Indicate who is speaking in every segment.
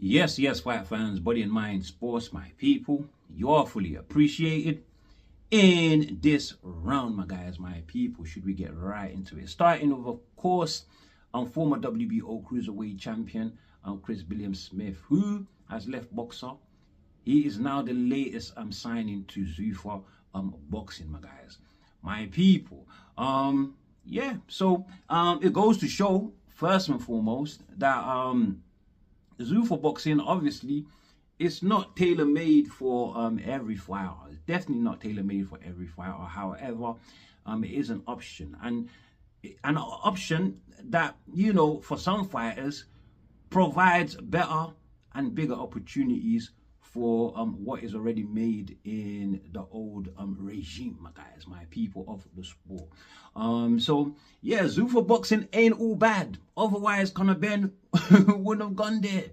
Speaker 1: Yes, fight fans, body and mind, sports, my people. You are fully appreciated in this round, my guys, my people. Should we get right into it? Starting with, of course, former WBO cruiserweight champion, Chris Smith, who has left boxer. He is now the latest signing to Zuffa boxing, my guys, my people. So it goes to show, first and foremost, that Zuffa boxing, obviously, it's not tailor-made for every fighter. It's definitely not tailor-made for every fighter. However, it is an option, and an option that, you know, for some fighters provides better and bigger opportunities for what is already made in the old regime, my guys, my people of the sport. So yeah, Zuffa boxing ain't all bad. Otherwise, Conor Ben wouldn't have gone there.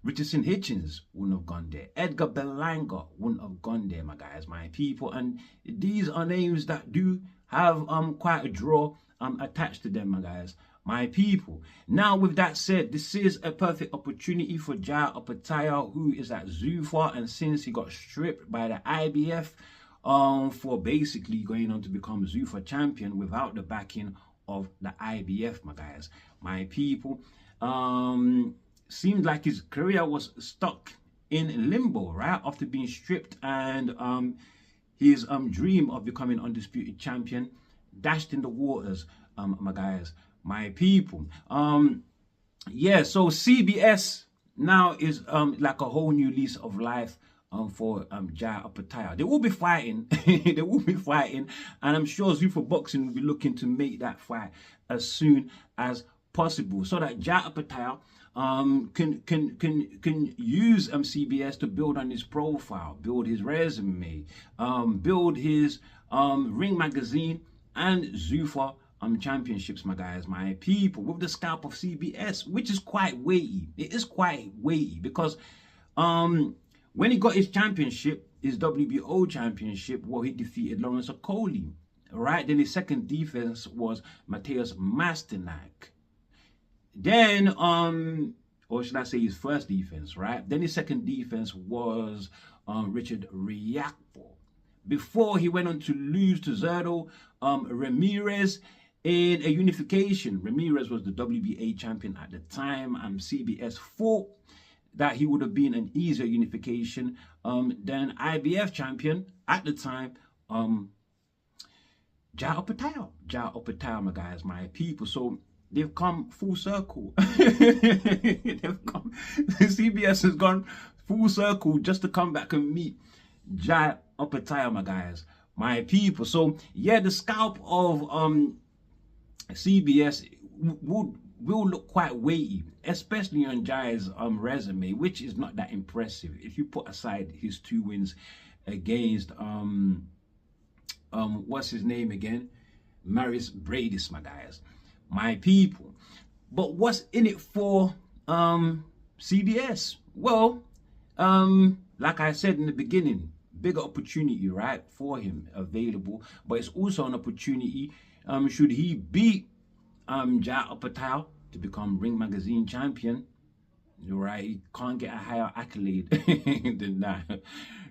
Speaker 1: Richardson Hitchens wouldn't have gone there. Edgar Berlanga wouldn't have gone there, my guys, my people. And these are names that do have quite a draw attached to them, my guys, my people. Now, with that said, this is a perfect opportunity for Jai Opetaia, who is at Zuffa, and since he got stripped by the IBF for basically going on to become Zuffa champion without the backing of the IBF, my guys, my people. Seemed like his career was stuck in limbo, right, after being stripped, and his dream of becoming undisputed champion dashed in the waters, my guys, my people. Yeah, so CBS now is like a whole new lease of life for Jai Opetaia. They will be fighting. They will be fighting, and I'm sure Zuffa boxing will be looking to make that fight as soon as possible, so that Jai Opetaia can use CBS to build on his profile, build his resume, build his ring magazine and Zuffa championships, my guys, my people, with the scalp of CBS, which is quite weighty. It is quite weighty because when he got his championship, his WBO championship, well, he defeated Lawrence Okoli, right? Then his second defense was Mateusz Masternak. Then, or should I say his first defense, right? Then his second defense was Richard Riakpo, before he went on to lose to Zerdo Ramirez in a unification. Ramirez was the WBA champion at the time, and CBS thought that he would have been an easier unification than IBF champion at the time, Jai Opetaia, my guys, my people. So they've come full circle. CBS has gone full circle just to come back and meet Jai Opetaia, my guys, my people. So yeah, the scalp of CBS will look quite weighty, especially on Jai's resume, which is not that impressive if you put aside his 2 wins against what's his name again, Maris Bradis, my guys, my people. But what's in it for CBS? Well, like I said in the beginning, bigger opportunity, right, for him available, but it's also an opportunity should he beat Jai Opetaia to become Ring Magazine champion, right? He can't get a higher accolade than that,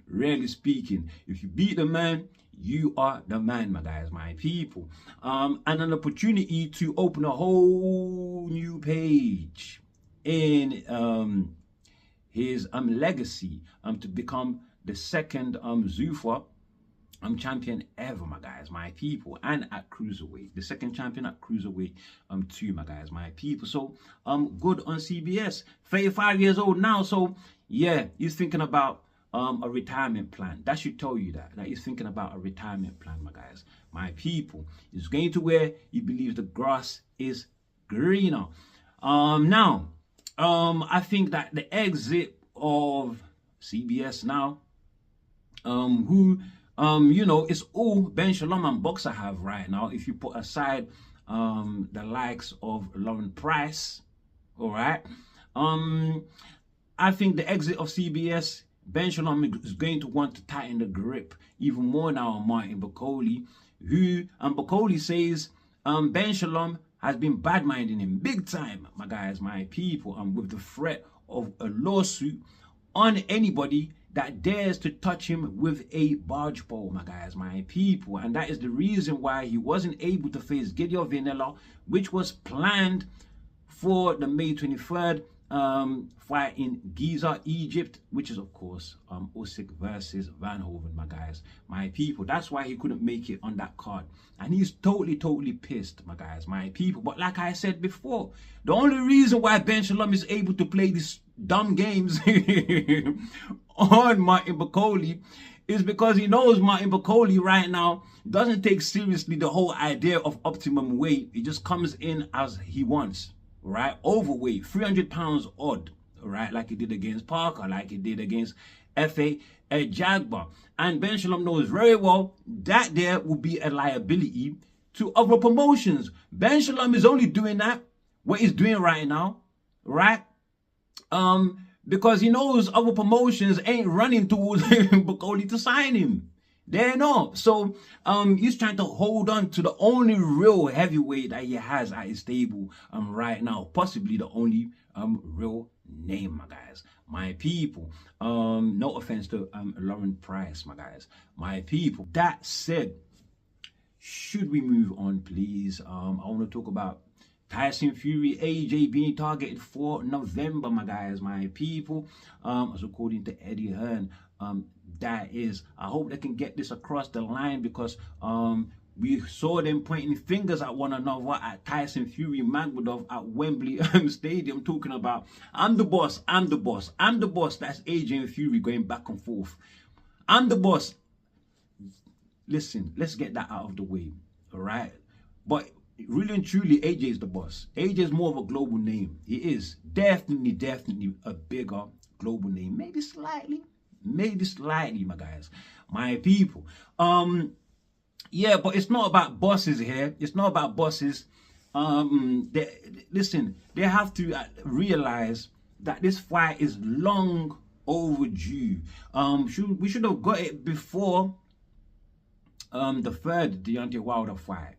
Speaker 1: really speaking. If you beat the man, you are the man, my guys, my people. And an opportunity to open a whole new page in his legacy to become the second Zuffa champion ever, my guys, my people, and at cruiserweight, the second champion at cruiserweight too, my guys, my people. So good on CBS. 35 years old now, so yeah, he's thinking about a retirement plan. That should tell you that he's thinking about a retirement plan, my guys, my people. He's going to where he believes the grass is greener. Now I think that the exit of CBS now, who you know, it's all Ben Shalom and Boxer have right now, if you put aside the likes of Lauren Price, all right. I think the exit of CBS, Ben Shalom is going to want to tighten the grip even more now on Martin Bakole, who Bakole says Ben Shalom has been bad-minding him big time, my guys, my people, with the threat of a lawsuit on anybody that dares to touch him with a barge pole, my guys, my people. And that is the reason why he wasn't able to face Gideon Vanilla, which was planned for the May 23rd fight in Giza, Egypt, which is of course Usyk versus Van Hoven, my guys, my people. That's why he couldn't make it on that card, and he's totally pissed, my guys, my people. But like I said before, the only reason why Ben Shalom is able to play these dumb games on Martin Bakole is because he knows Martin Bakole right now doesn't take seriously the whole idea of optimum weight. He just comes in as he wants, right? Overweight, 300 pounds odd, right? Like he did against Parker, like he did against FA Jagba. And Ben Shalom knows very well that there will be a liability to other promotions. Ben Shalom is only doing that, what he's doing right now, right? Because he knows other promotions ain't running towards Bakole to sign him. They're not. So he's trying to hold on to the only real heavyweight that he has at his stable right now. Possibly the only real name, my guys, my people. No offense to Lauren Price, my guys, my people. That said, should we move on, please? I want to talk about Tyson Fury, AJ being targeted for November, my guys, my people. As according to Eddie Hearn, that is, I hope they can get this across the line, because we saw them pointing fingers at one another at Tyson Fury Magmadov at Wembley Stadium, talking about, I'm the boss, I'm the boss, I'm the boss. That's AJ and Fury going back and forth. I'm the boss. Listen, let's get that out of the way, all right? But really and truly, AJ is the boss. AJ is more of a global name. He is definitely a bigger global name. Maybe slightly, my guys, my people. Yeah, but it's not about bosses here. It's not about bosses. Listen, they have to realize that this fight is long overdue. We should have got it before the third Deontay Wilder fight.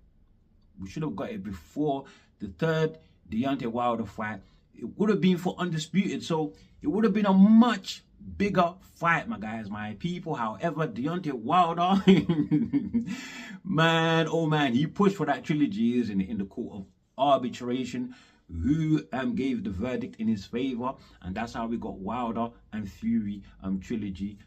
Speaker 1: We should have got it before the third Deontay Wilder fight. It would have been for Undisputed, so it would have been a much bigger fight, my guys, my people. However, Deontay Wilder, man, oh man, he pushed for that trilogy, isn't it, in the court of arbitration, who gave the verdict in his favor, and that's how we got Wilder and Fury trilogy,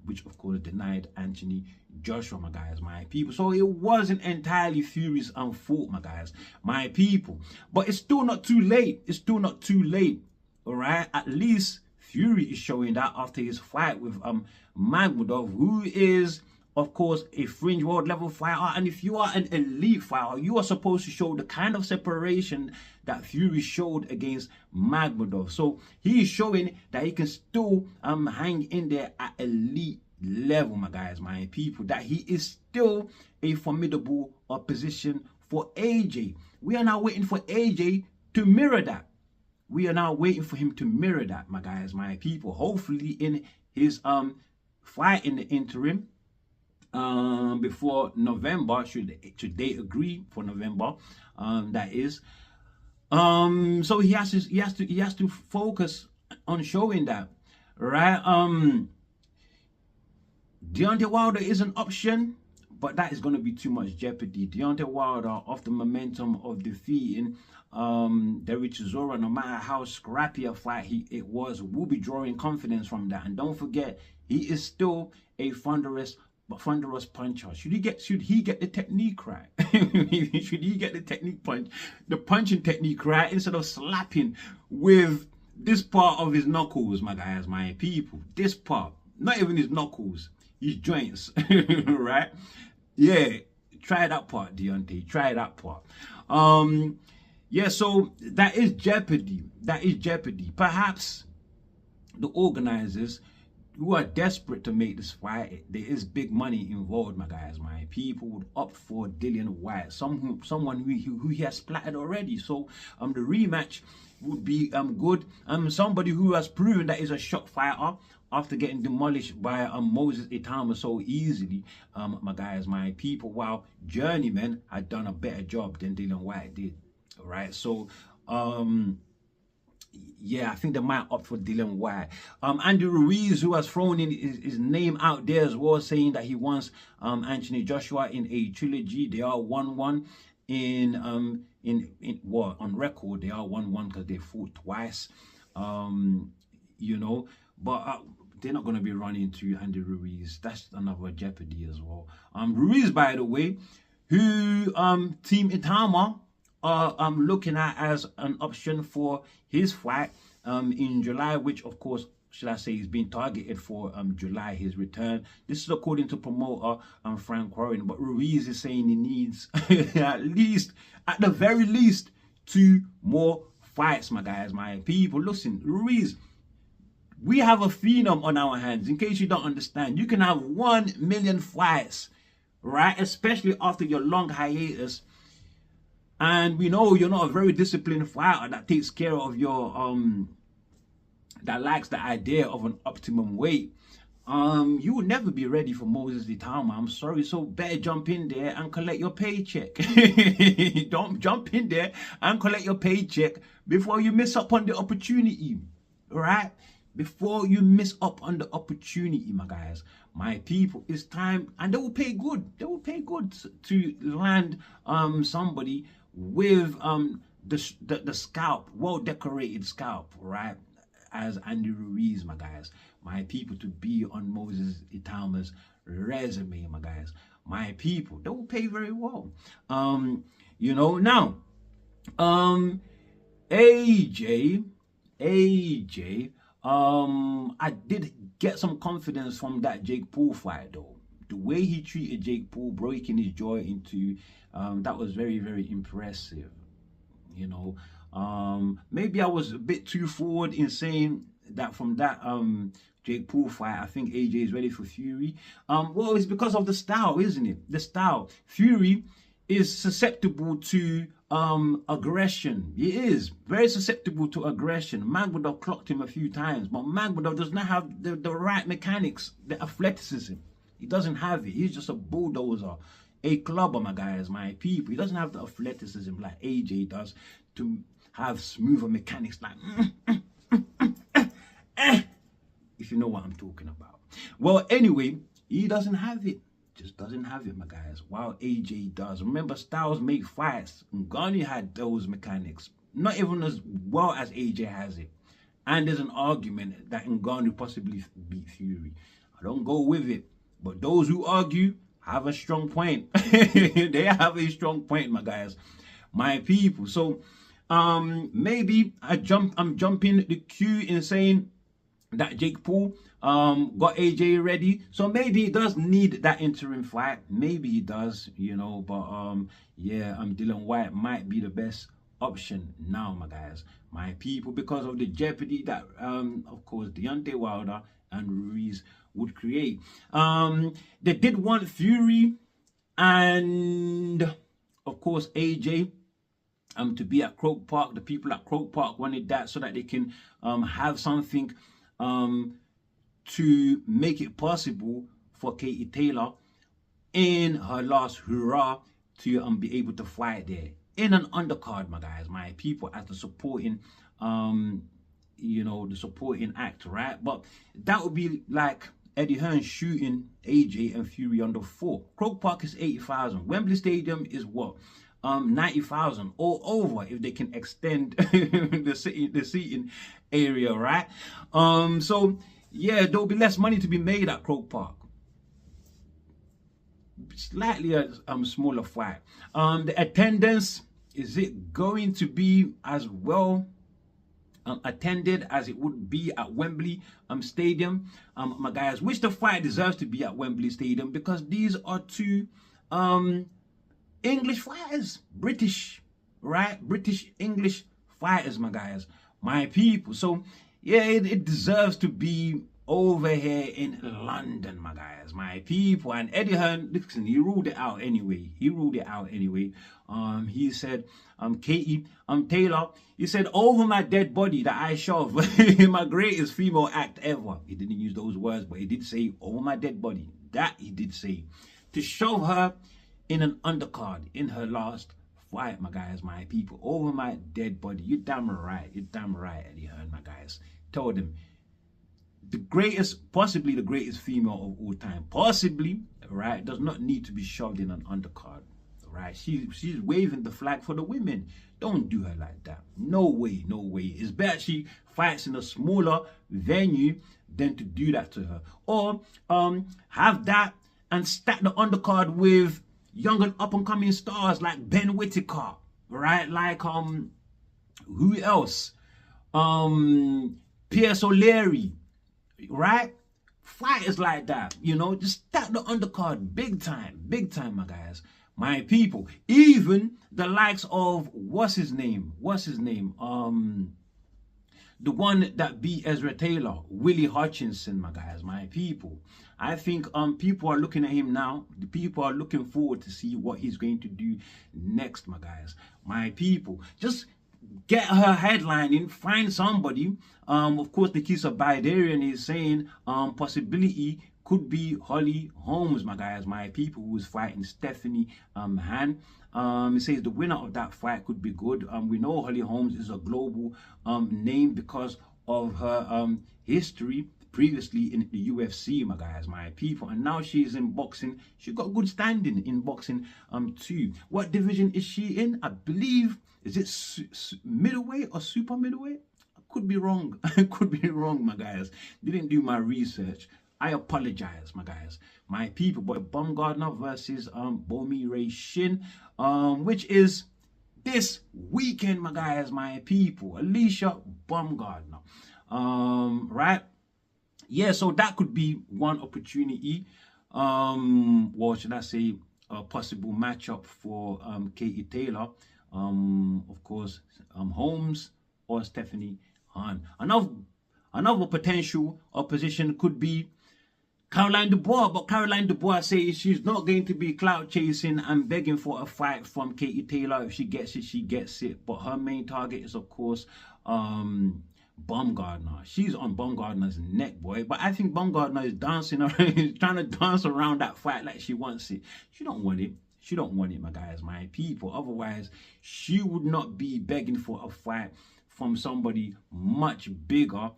Speaker 1: which of course denied Anthony Joshua, my guys, my people. So it wasn't entirely Fury's fault, my guys, my people. But it's still not too late. It's still not too late. All right, at least Fury is showing that after his fight with Magmadov, who is of course a fringe world level fighter. And if you are an elite fighter, you are supposed to show the kind of separation that Fury showed against Magmadov. So he is showing that he can still hang in there at elite level, my guys, my people, that he is still a formidable opposition for AJ. We are now waiting for AJ to mirror that. We are now waiting for him to mirror that, my guys, my people. Hopefully in his fight in the interim, before November, should they agree for November, that is. So he has to focus on showing that, right? Deontay Wilder is an option, but that is going to be too much jeopardy. Deontay Wilder, off the momentum of defeating Derek Chisora, no matter how scrappy a fight it was, will be drawing confidence from that. And don't forget, he is still a thunderous puncher. Should he get the technique right? Should he get the punching technique right, instead of slapping with this part of his knuckles, my guys, my people? This part, not even his knuckles, his joints, right? Yeah, try that part, Deontay. Try that part. Yeah, so that is jeopardy. That is jeopardy. Perhaps the organizers, who are desperate to make this fight, there is big money involved, my guys, my people, would opt for Dillian Whyte, someone who he has splattered already. So the rematch would be good. Somebody who has proven that is a shock fighter after getting demolished by Moses Itauma so easily, my guys, my people, while Journeyman had done a better job than Dillian Whyte did. All right, so yeah, I think they might opt for Dylan White. Andy Ruiz, who has thrown in his name out there as well, saying that he wants Anthony Joshua in a trilogy. They are 1-1 in what on record. They are 1-1 because they fought twice. You know, but they're not going to be running to Andy Ruiz. That's another jeopardy as well. Ruiz, by the way, who Team Itauma are looking at as an option for his fight in July, which of course, should I say, is being targeted for July, his return. This is according to promoter Frank Warren, but Ruiz is saying he needs at the very least 2 more fights, my guys, my people. Listen, Ruiz, we have a phenom on our hands. In case you don't understand, you can have 1 million fights, right? Especially after your long hiatus. And we know you're not a very disciplined fighter that takes care of your that likes the idea of an optimum weight. You will never be ready for Moses Itauma. I'm sorry, so better jump in there and collect your paycheck. Don't jump in there and collect your paycheck before you miss up on the opportunity, right? Before you miss up on the opportunity, my guys, my people, it's time, and they will pay good. They will pay good to land somebody with the scalp, well decorated scalp, right? As Andy Ruiz, my guys, my people, to be on Moses Itauma's resume, my guys, my people, they will pay very well. You know, now, AJ, I did get some confidence from that Jake Paul fight though. The way he treated Jake Paul, breaking his jaw into, that was very, very impressive. You know, maybe I was a bit too forward in saying that from that Jake Paul fight, I think AJ is ready for Fury. Well, it's because of the style, isn't it? The style. Fury is susceptible to aggression. He is very susceptible to aggression. Magmadov clocked him a few times, but Magmadov does not have the right mechanics, the athleticism. He doesn't have it. He's just a bulldozer, a clubber, my guys, my people. He doesn't have the athleticism like AJ does to have smoother mechanics like if you know what I'm talking about. Well, anyway, he doesn't have it. Just doesn't have it, my guys, while AJ does. Remember, styles make fights. Ngannou had those mechanics, not even as well as AJ has it. And there's an argument that Ngannou possibly beat Fury. I don't go with it, but those who argue have a strong point. They have a strong point, my guys, my people. So maybe I'm jumping the queue in saying that Jake Paul got AJ ready, so maybe he does need that interim fight. Maybe he does, you know. But yeah, Dylan White might be the best option now, my guys, my people, because of the jeopardy that of course Deontay Wilder and Ruiz would create. They did want Fury and of course AJ to be at Croke Park. The people at Croke Park wanted that so that they can have something to make it possible for Katie Taylor in her last hurrah to be able to fight there in an undercard, my guys, my people, as the supporting you know, the supporting act, right? But that would be like Eddie Hearn shooting AJ and Fury under 4. Croke Park is 80,000. Wembley Stadium is what? 90,000 all over if they can extend the seating area, right? So yeah, there'll be less money to be made at Croke Park. Slightly a smaller fight. The attendance, is it going to be as well attended as it would be at Wembley Stadium, my guys? Which the fight deserves to be at Wembley Stadium, because these are two English fighters, British, right? British English fighters, my guys, my people. So yeah, it deserves to be over here in London, my guys, my people. And Eddie Hearn, listen, he ruled it out anyway. He said, Katie Taylor, he said, over my dead body that I shove, my greatest female act ever. He didn't use those words, but he did say over my dead body. That he did say. To shove her in an undercard in her last fight, my guys, my people, over my dead body. You're damn right. You're damn right, Eddie Hearn, my guys. Told him. The greatest, possibly the greatest female of all time, possibly, right, does not need to be shoved in an undercard, right? She's waving the flag for the women. Don't do her like that. No way, no way. It's better she fights in a smaller venue than to do that to her. Or have that and stack the undercard with young and up and coming stars like Ben Whittaker, right? Like who else? Pierce O'Leary, right? Fighters like that, you know, just stack the undercard big time, my guys, my people. Even the likes of what's his name, the one that beat Ezra Taylor, Willie Hutchinson, my guys, my people. I think people are looking at him now. The people are looking forward to see what he's going to do next, my guys, my people. Just get her headlining, find somebody. Of course, Nikisa Bidarian is saying possibility could be Holly Holmes, my guys, my people, who is fighting Stephanie Han. It says the winner of that fight could be good. We know Holly Holmes is a global name because of her history previously in the UFC, my guys, my people, and now she's in boxing. She got good standing in boxing too. What division is she in? I believe, is it middleweight or super middleweight? I could be wrong. I could be wrong, my guys. Didn't do my research. I apologize, my guys, my people. But Baumgardner versus Ray Shin, which is this weekend, my guys, my people. Alecia Baumgardner, right? Yeah, so that could be one opportunity. Well, should I say a possible matchup for Katie Taylor, of course, Holmes or Stephanie Han. Another potential opposition could be Caroline Dubois, but Caroline Dubois says she's not going to be clout chasing and begging for a fight from Katie Taylor. If she gets it, she gets it. But her main target is, of course, Baumgardner. She's on Baumgardner's neck, boy. But I think Baumgardner is dancing around, trying to dance around that fight like she wants it. She don't want it. She don't want it, my guys, my people. Otherwise, she would not be begging for a fight from somebody much bigger,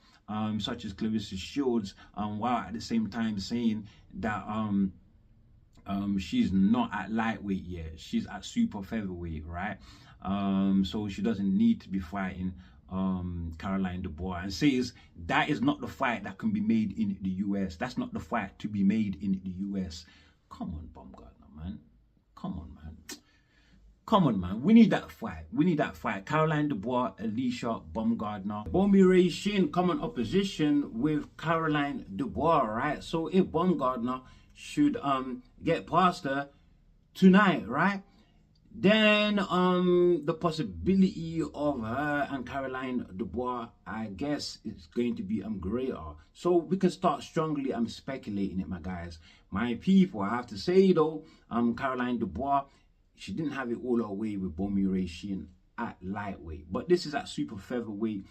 Speaker 1: such as Clarissa Shields, while at the same time saying that she's not at lightweight yet. She's at super featherweight, right? So she doesn't need to be fighting Caroline Dubois, and says that is not the fight that can be made in the US. That's not the fight to be made in the US. Come on, Baumgardner, man. Come on, man. Come on, man. We need that fight. We need that fight. Caroline Dubois, Alecia Baumgardner. Ray Shin come in opposition with Caroline Dubois, right? So if Baumgardner should get past her tonight, right? Then the possibility of her and Caroline Dubois, I guess, is going to be greater. So we can start strongly. I'm speculating it, my guys, my people. I have to say though, Caroline Dubois, she didn't have it all her way with Ray Shin at lightweight, but this is at super featherweight,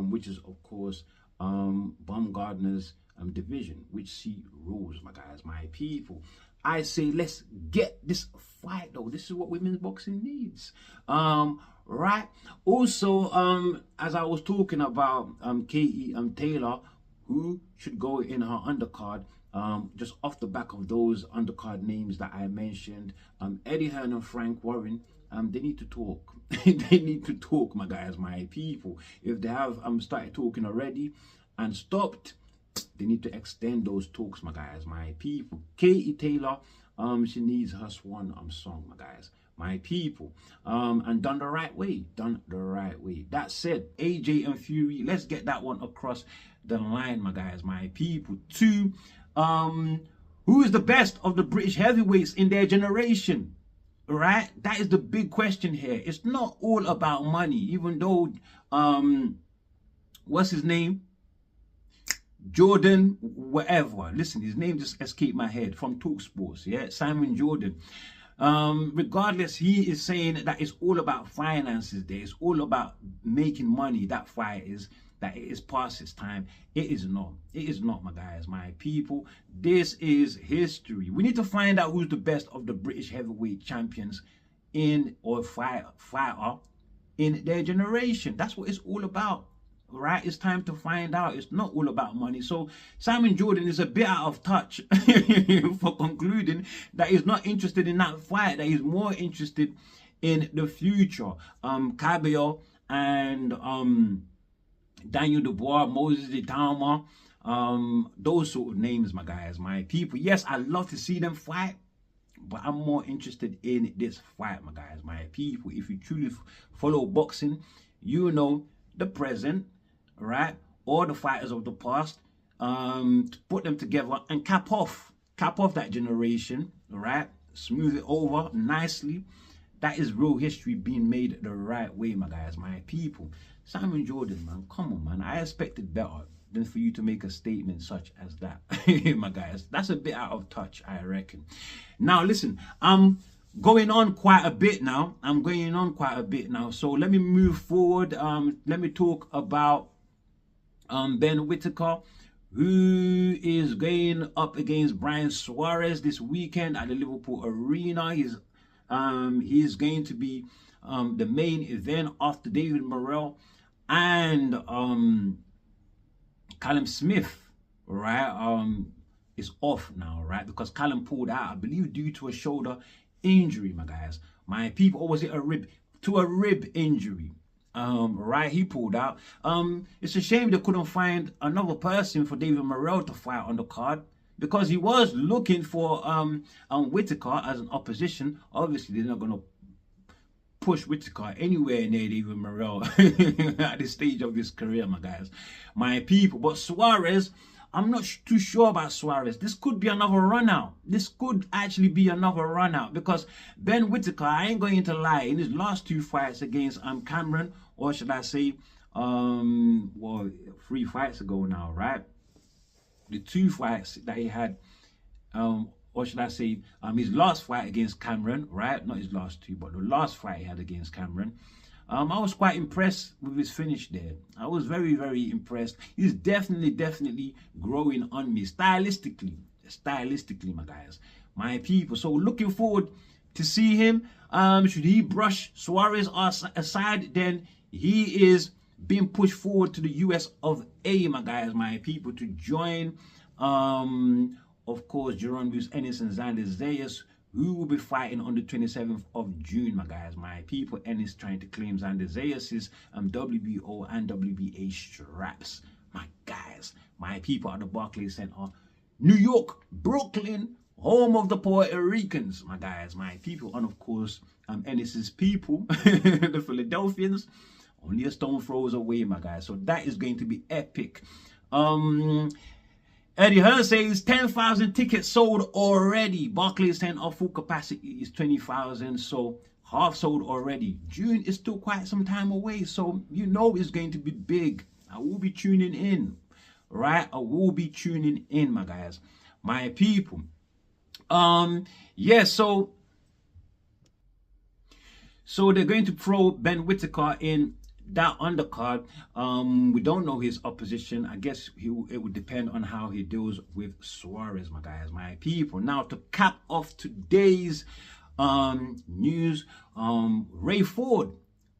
Speaker 1: which is of course Baumgardner's division, which she rules, my guys, my people. I say let's get this fight though. This is what women's boxing needs, right? Also, as I was talking about Katie Taylor, who should go in her undercard, just off the back of those undercard names that I mentioned, Eddie Hearn and Frank Warren, they need to talk. They need to talk, my guys, my people. If they have started talking already and stopped, they need to extend those talks, my guys, my people. Katie Taylor, she needs her swan song, my guys, my people, and done the right way, done the right way. That said, AJ and Fury, let's get that one across the line, my guys, my people. Two, who is the best of the British heavyweights in their generation? Right, that is the big question here. It's not all about money, even though what's his name, Jordan whatever, listen, his name just escaped my head, from Talk Sports, yeah, Simon Jordan. Regardless, he is saying that it's all about finances there. It's all about making money. That fight is, that it is past its time. It is not. It is not, my guys, my people. This is history. We need to find out who's the best of the British heavyweight champions in or fighter in their generation. That's what it's all about. Right, it's time to find out. It's not all about money. So Simon Jordan is a bit out of touch for concluding that he's not interested in that fight, that he's more interested in the future. Cabello and Daniel Dubois, Moses Itauma, those sort of names, my guys, my people. Yes, I love to see them fight, but I'm more interested in this fight, my guys, my people. If you truly follow boxing, you know the present, right, or the fighters of the past, to put them together and cap off that generation, right, smooth it over nicely. That is real history being made the right way, my guys, my people. Simon Jordan, man, come on, man. I expected better than for you to make a statement such as that. My guys, that's a bit out of touch, I reckon. Now listen, I'm going on quite a bit now. So let me move forward. Let me talk about Ben Whittaker, who is going up against Brian Suarez this weekend at the Liverpool Arena. He's going to be the main event after David Morrell and Callum Smith, right, is off now, right, because Callum pulled out, I believe, due to a shoulder injury, my guys, my people. Or was it a rib injury? Right, he pulled out. It's a shame they couldn't find another person for David Morrell to fight on the card, because he was looking for Whittaker as an opposition. Obviously, they're not going to push Whittaker anywhere near David Morrell at this stage of his career, my guys, my people. But Suarez, I'm not too sure about Suarez. This could be another run out. This could actually be another run out, because Ben Whittaker, I ain't going to lie, in his last two fights against Cameron, or should I say, well, 3 fights ago now, right? The 2 fights that he had, or should I say, his last fight against Cameron, right? Not his last 2, but the last fight he had against Cameron. I was quite impressed with his finish there. I was very, very impressed. He's definitely growing on me stylistically, my guys, my people. So looking forward to see him. Should he brush Suarez aside, then he is being pushed forward to the US of A, my guys, my people, to join, of course, Jerome Bruce Ennis and Xander Zayas, who will be fighting on the 27th of June, my guys, my people. Ennis trying to claim Xander Zayas' WBO and WBA straps, my guys, my people, at the Barclays Center, New York, Brooklyn, home of the Puerto Ricans, my guys, my people. And of course, Ennis's people, the Philadelphians, only a stone throws away, my guys. So that is going to be epic. Eddie Hearn says 10,000 tickets sold already. Barclays Center full capacity is 20,000, so half sold already. June is still quite some time away, so you know it's going to be big. I will be tuning in, right? I will be tuning in, my guys, my people. Yeah, so they're going to throw Ben Whittaker in that undercard. We don't know his opposition. I guess it would depend on how he deals with Suarez, my guys, my people. Now, to cap off today's news, Ray Ford,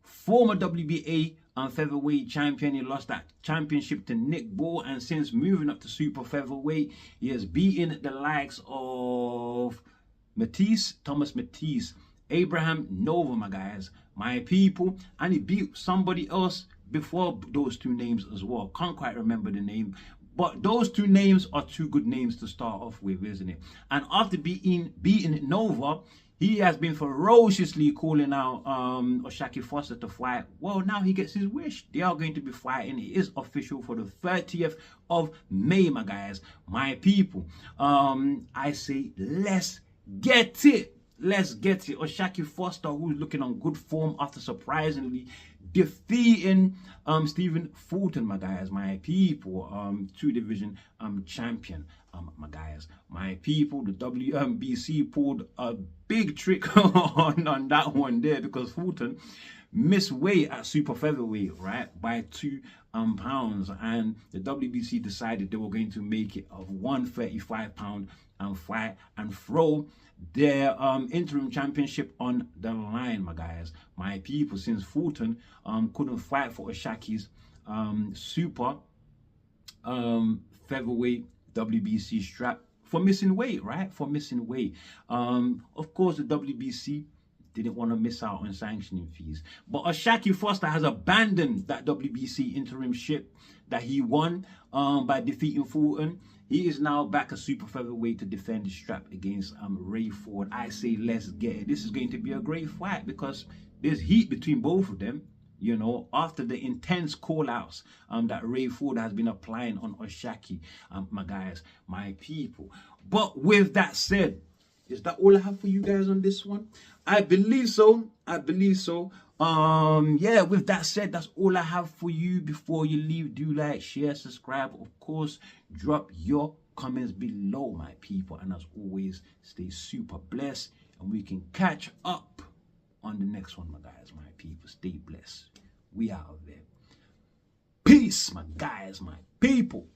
Speaker 1: former WBA featherweight champion, he lost that championship to Nick Ball, and since moving up to super featherweight, he has beaten the likes of Thomas Matisse, Abraham Nova, my guys, my people, and he beat somebody else before those 2 names as well. Can't quite remember the name, but those 2 names are 2 good names to start off with, isn't it? And after beating Nova, he has been ferociously calling out Oshaquie-Ford to fight. Well, now he gets his wish. They are going to be fighting. It is official for the 30th of May, my guys, my people. I say, let's get it. Let's get it. Oshaquie-Ford, who's looking on good form after surprisingly defeating Stephen Fulton, my guys, my people, 2-division champion, my guys, my people. The WBC pulled a big trick on that one there, because Fulton missed weight at super featherweight, right, by 2 pounds, and the WBC decided they were going to make it a 135-pound fight and throw their interim championship on the line, my guys, my people, since Fulton couldn't fight for Oshaquie's super featherweight WBC strap for missing weight, right? For missing weight. Of course, the WBC didn't want to miss out on sanctioning fees. But Oshaquie-Ford has abandoned that WBC interimship that he won by defeating Fulton. He is now back at super featherweight to defend his strap against Ray Ford. I say let's get it. This is going to be a great fight because there's heat between both of them. You know, after the intense call-outs that Ray Ford has been applying on Oshaquie, my guys, my people. But with that said, is that all I have for you guys on this one? I believe so. I believe so. Yeah, with that said, that's all I have for you. Before you leave, do like, share, subscribe. Of course, drop your comments below, my people. And as always, stay super blessed. And we can catch up on the next one, my guys, my people. Stay blessed. We out there. Peace, my guys, my people.